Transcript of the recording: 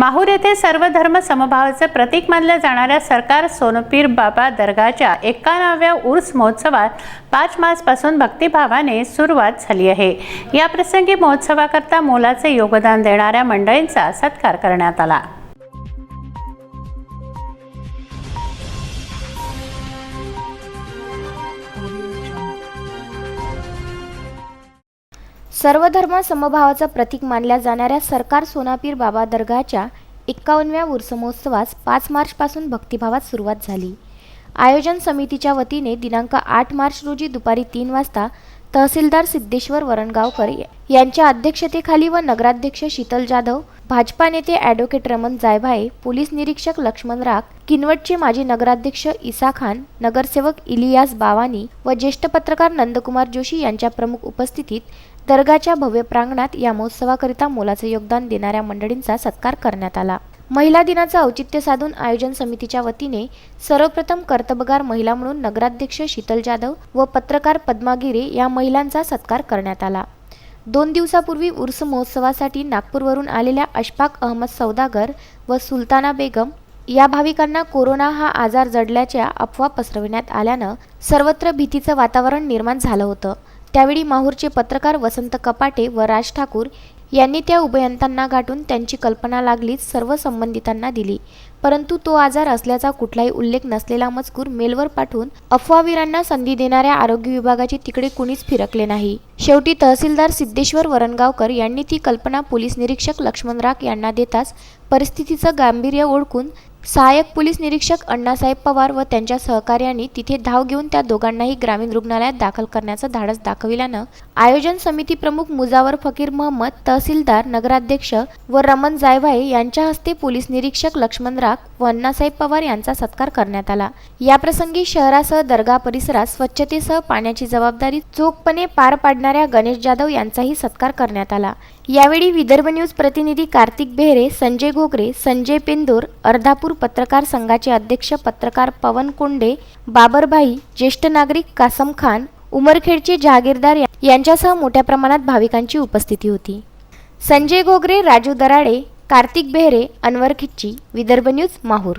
माहूर येथे सर्व धर्म समभावाचे प्रतीक मानल्या जाणाऱ्या सरकार सोनपीर बाबा दर्गाच्या 51व्या उर्स महोत्सवात 5 मार्चपासून भक्तिभावाने सुरुवात झाली आहे। या प्रसंगी महोत्सवाकरता मोलाचे योगदान देणाऱ्या मंडळींचा सत्कार करण्यात आला। सर्व धर्म समभावाचं प्रतीक मानल्या जाणाऱ्या सरकार सोनापीर बाबा दर्गाच्या 51व्या उर्स महोत्सवास 5 मार्चपासून भक्तिभावात सुरुवात झाली। आयोजन समितीच्या वतीने दिनांक 8 मार्च रोजी दुपारी 3 वाजता तहसीलदार सिद्धेश्वर वरणगावकर यांच्या अध्यक्षतेखाली व नगराध्यक्ष शीतल जाधव, भाजपा नेते ॲडव्होकेट रमण जायभाये, पोलीस निरीक्षक लक्ष्मण राख, किनवटचे माजी नगराध्यक्ष इसा खान, नगरसेवक इलियास बावानी व ज्येष्ठ पत्रकार नंदकुमार जोशी यांच्या प्रमुख उपस्थितीत दर्गाच्या भव्य प्रांगणात या महोत्सवाकरिता मोलाचे योगदान देणाऱ्या मंडळींचा सत्कार करण्यात आला। महिला दिनाचे औचित्य साधून आयोजन समितीच्या वतीने सर्वप्रथम कर्तबगार महिला म्हणून नगराध्यक्ष शीतल जाधव व पत्रकार पद्मा गिरे या महिलांचा सत्कार करण्यात आला। 2 दिवसापूर्वी उर्स महोत्सवासाठी नागपूरवरून आलेल्या अशफाक अहमद सौदागर व सुलताना बेगम या भाविकांना कोरोना हा आजार जडल्याच्या अफवा पसरविण्यात आल्यानं सर्वत्र भीतीचं वातावरण निर्माण झालं होतं। त्यावेळी माहूरचे पत्रकार वसंत कपाटे व राज ठाकूर यांनी त्या उभयंतांना गाठून त्यांची कल्पना लागलीच सर्व संबंधितांना दिली, परंतु तो आजार असल्याचा कुठलाही उल्लेख नसलेला मजकूर मेलवर पाठवून अफवावीरांना संधी देणाऱ्या आरोग्य विभागाचे तिकडे कुणीच फिरकले नाही। शेवटी तहसीलदार सिद्धेश्वर वरणगावकर यांनी ती कल्पना पोलीस निरीक्षक लक्ष्मण राख यांना देताच परिस्थितीचं गांभीर्य ओळखून सहाय्यक पोलीस निरीक्षक अण्णासाहेब पवार व त्यांच्या सहकार्यांनी तिथे धाव घेऊन त्या दोघांनाही ग्रामीण रुग्णालयात दाखल करण्याचं धाडस दाखविल्यानं आयोजन समिती प्रमुख मुजावर फकीर महम्मद, तहसीलदार, नगराध्यक्ष व रमण जायभाये यांच्या हस्ते पोलीस निरीक्षक लक्ष्मण राख व अण्णासाहेब पवार यांचा सत्कार करण्यात आला। याप्रसंगी शहरासह दर्गा परिसरात स्वच्छतेसह पाण्याची जबाबदारी चोखपणे पार पाडणाऱ्या गणेश जाधव यांचाही सत्कार करण्यात आला। यावेळी विदर्भ न्यूज प्रतिनिधी कार्तिक बेहरे, संजय घोगरे, संजय पेंदोर, अर्धापूर पत्रकार संघाचे अध्यक्ष पत्रकार पवन कोंडे, बाबरभाई, ज्येष्ठ नागरिक कासम खान, उमरखेडचे जहागीरदार यांच्यासह मोठ्या प्रमाणात भाविकांची उपस्थिती होती। संजय घोगरे, राजू दराडे, कार्तिक बेहरे, अनवर खिच्ची, विदर्भ न्यूज, माहूर।